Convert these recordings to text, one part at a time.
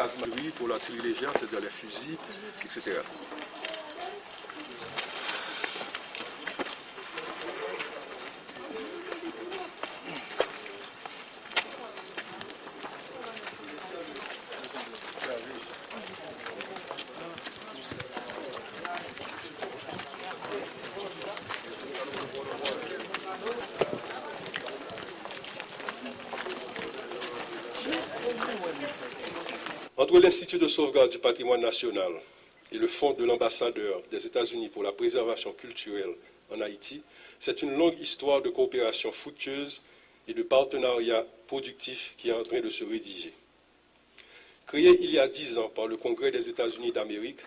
l'artillerie, pour l'artillerie légère, c'est-à-dire les fusils, etc. Entre l'Institut de sauvegarde du patrimoine national et le Fonds de l'ambassadeur des États-Unis pour la préservation culturelle en Haïti, c'est une longue histoire de coopération fructueuse et de partenariat productif qui est en train de se rédiger. Créé il y a 10 ans par le Congrès des États-Unis d'Amérique,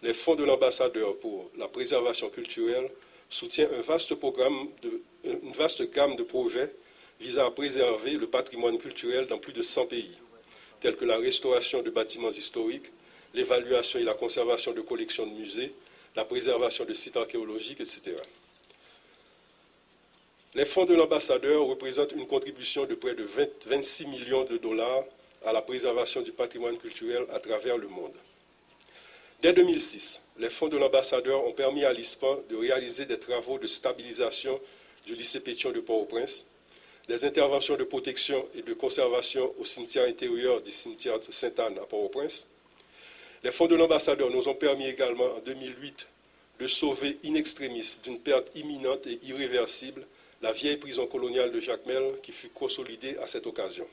les Fonds de l'ambassadeur pour la préservation culturelle soutient une vaste gamme de projets visant à préserver le patrimoine culturel dans plus de 100 pays, tels que la restauration de bâtiments historiques, l'évaluation et la conservation de collections de musées, la préservation de sites archéologiques, etc. Les fonds de l'ambassadeur représentent une contribution de près de 26 millions de dollars à la préservation du patrimoine culturel à travers le monde. Dès 2006, les fonds de l'ambassadeur ont permis à l'ISPAN de réaliser des travaux de stabilisation du lycée Pétion de Port-au-Prince, des interventions de protection et de conservation au cimetière intérieur du cimetière de Sainte-Anne à Port-au-Prince. Les fonds de l'ambassadeur nous ont permis également en 2008 de sauver in extremis d'une perte imminente et irréversible la vieille prison coloniale de Jacmel qui fut consolidée à cette occasion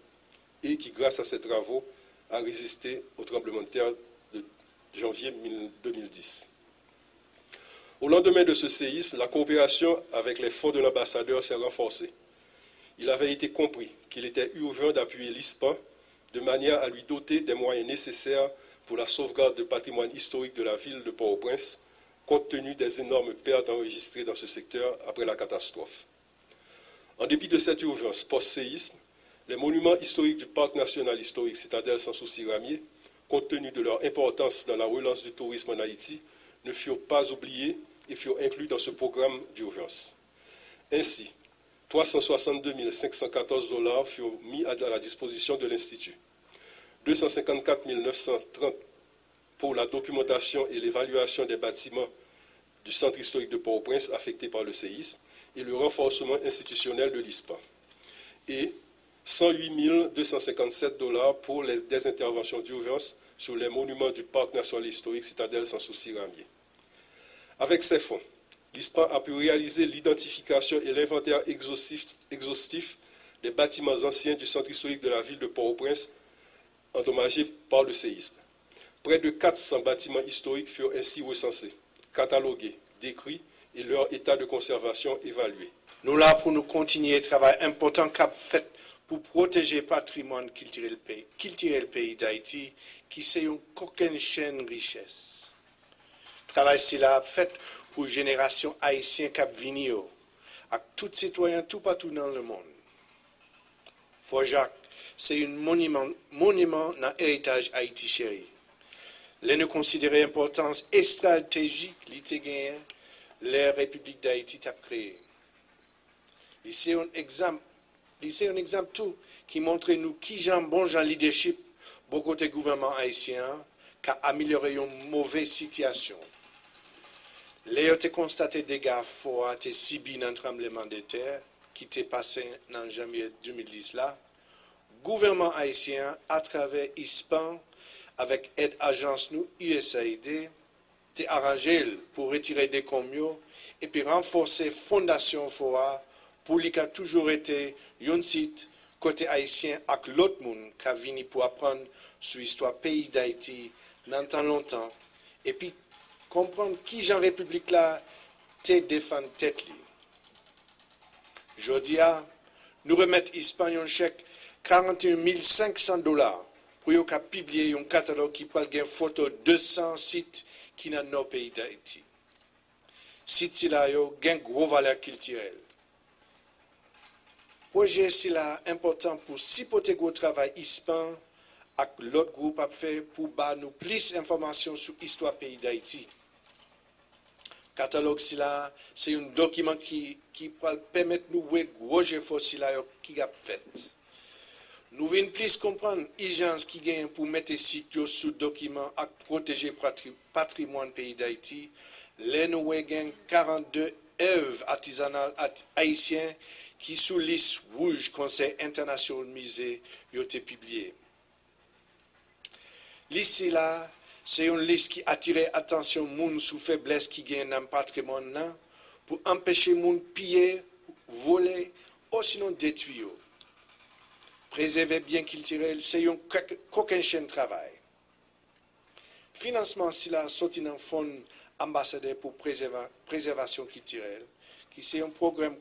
et qui, grâce à ces travaux, a résisté au tremblement de terre de janvier 2010. Au lendemain de ce séisme, la coopération avec les fonds de l'ambassadeur s'est renforcée. Il avait été compris qu'il était urgent d'appuyer l'ISPAN de manière à lui doter des moyens nécessaires pour la sauvegarde du patrimoine historique de la ville de Port-au-Prince, compte tenu des énormes pertes enregistrées dans ce secteur après la catastrophe. En dépit de cette urgence post-séisme, les monuments historiques du Parc national historique Citadelle Sans Souci-Ramier, compte tenu de leur importance dans la relance du tourisme en Haïti, ne furent pas oubliés et furent inclus dans ce programme d'urgence. Ainsi, 362 514 $ furent mis à la disposition de l'Institut, 254 930 pour la documentation et l'évaluation des bâtiments du centre historique de Port-au-Prince affectés par le séisme et le renforcement institutionnel de l'ISPAN, et 108 257 $ pour des interventions d'urgence sur les monuments du Parc national historique Citadelle Sans Souci-Ramier. Avec ces fonds, l'ISPAN a pu réaliser l'identification et l'inventaire exhaustif des bâtiments anciens du centre historique de la ville de Port-au-Prince endommagés par le séisme. Près de 400 bâtiments historiques furent ainsi recensés, catalogués, décrits et leur état de conservation évalué. Nous là pour nous continuer le travail important qu'a fait pour protéger le patrimoine culturel pays d'Haïti, qui c'est une coquine chaîne richesse. Travail c'est là fait pour la génération haïtienne qui vient, avec tous les citoyens tout partout dans le monde. Fort Jacques, c'est un monument dans l'héritage Haïti chéri. Les nous considérer l'importance stratégique de la République d'Haïti a créé. C'est un exemple tout qui montre nous qui j'en bon j'en leadership beaucoup de gouvernement haïtien qui a amélioré une mauvaise situation. Les ont constaté des dégâts forts et subi dans le tremblement de terre qui était passé en janvier 2010 là. Gouvernement haïtien à travers ISPAN avec aide agence nous USAID t'est arrangé pour retirer des communes et puis renforcer fondation FOA pour lui qui a toujours été un site côté haïtien avec l'autre monde qui a venu pour apprendre sur l'histoire pays d'Haïti dans tant longtemps et puis comprendre qui Jean République là te défend tête li. Jodi a nous remettre Espagne un chèque 41 500 $ pour yo ka publier un catalogue qui prend une photo 200 sites qui dans nos pays d'Haïti. Sites là yo gen gros valeur culturelle. Projet c'est là important pour supporter le travail ISPAN avec l'autre groupe a fait pour ba nous plus d'informations sur l'histoire pays d'Haïti. Catalogue c'est un document qui peut permettre nous de gros efforts qui a fait. Nous venons plus comprendre l'urgence qui gagne pour mettre site sous document et protéger le patrimoine pays d'Haïti. Là, nous avons 42 œuvres artisanales haïtiennes qui sous liste rouge Conseil international musée ont été publiées. Liste là, c'est une liste qui attire l'attention des gens sous faiblesse qui gagnent dans le patrimoine pour empêcher les gens de piller, voler ou sinon détruire. Préserver bien culturel, c'est aucun chaîne de travail. Financement, si la sorti dans le fonds ambassadeur pour préservation culturelle, qui c'est un programme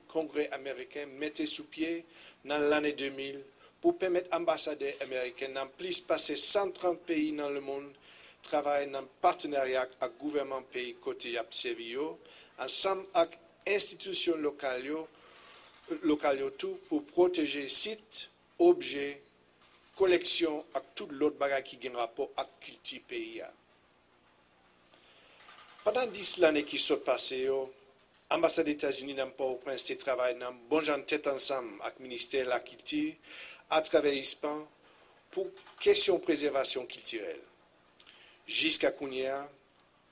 congrès américain mis sous pied dans l'année 2000 pour permettre aux ambassadeurs américains dans plus passer 130 pays dans le monde travailler en partenariat avec le gouvernement pays côté Absevio, ensemble avec institutions locales tout pour protéger sites, objets, collections et tout l'autre bagage qui a un rapport avec la culture pays. Pendant 10 années qui sont passées, l'ambassade des États-Unis n'a pas au prince travaille dans bon gens tête ensemble avec le ministère de la Culture à travers l'ISPAN pour question de préservation culturelle. Jusqu'à Kounia,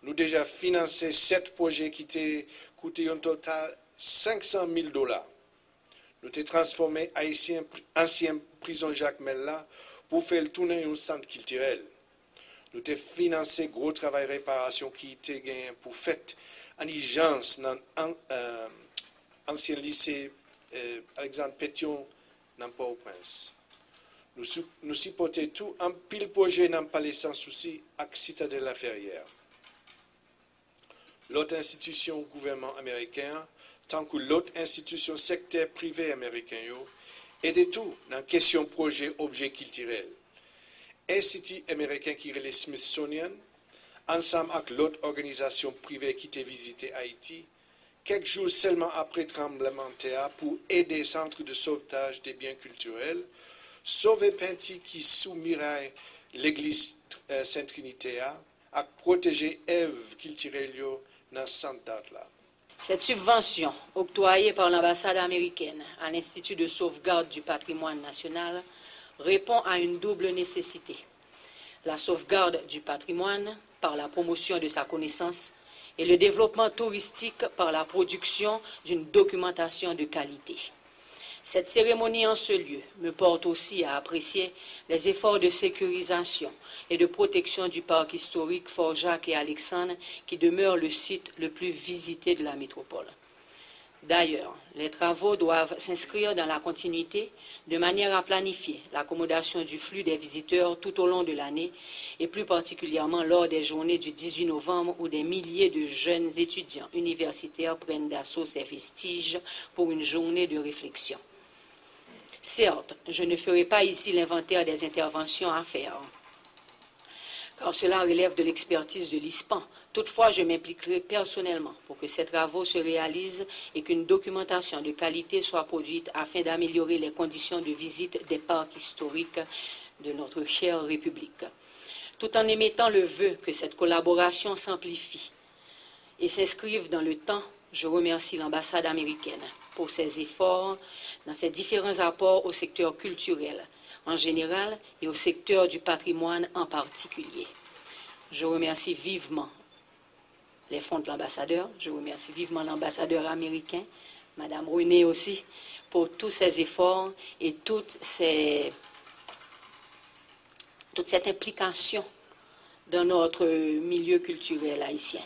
nous avons déjà financé 7 projets qui ont coûté un total $500 000. Nous avons transformé l'ancienne prison Jacques Mella pour faire tourner un centre culturel. Nous avons financé gros travail de réparation qui était gagné pour faire en urgence dans l'ancien lycée Alexandre Pétion dans Port-au-Prince. Nous supportons tout un pile projet dans le palais sans souci avec Citadelle La Ferrière. L'autre institution gouvernement américain, tant que l'autre institution secteur privé américain, aide tout dans la question projet objet culturel. Institut américain qui est le Smithsonian, ensemble avec l'autre organisation privée qui a visité Haïti, quelques jours seulement après le tremblement de terre pour aider les centres de sauvetage des biens culturels, sauver Pinti qui sous-miraille l'église Sainte-Trinité à protéger Ève culturelle dans ce centre-là. Cette subvention octroyée par l'ambassade américaine à l'Institut de sauvegarde du patrimoine national répond à une double nécessité. La sauvegarde du patrimoine par la promotion de sa connaissance et le développement touristique par la production d'une documentation de qualité. Cette cérémonie en ce lieu me porte aussi à apprécier les efforts de sécurisation et de protection du parc historique Fort-Jacques et Alexandre qui demeure le site le plus visité de la métropole. D'ailleurs, les travaux doivent s'inscrire dans la continuité de manière à planifier l'accommodation du flux des visiteurs tout au long de l'année et plus particulièrement lors des journées du 18 novembre où des milliers de jeunes étudiants universitaires prennent d'assaut ces vestiges pour une journée de réflexion. Certes, je ne ferai pas ici l'inventaire des interventions à faire, car cela relève de l'expertise de l'ISPAN. Toutefois, je m'impliquerai personnellement pour que ces travaux se réalisent et qu'une documentation de qualité soit produite afin d'améliorer les conditions de visite des parcs historiques de notre chère République. Tout en émettant le vœu que cette collaboration s'amplifie et s'inscrive dans le temps, je remercie l'ambassade américaine pour ses efforts dans ses différents apports au secteur culturel en général et au secteur du patrimoine en particulier. Je remercie vivement les fonds de l'ambassadeur, je remercie vivement l'ambassadeur américain, Madame René aussi, pour tous ses efforts et toute cette implication dans notre milieu culturel haïtien.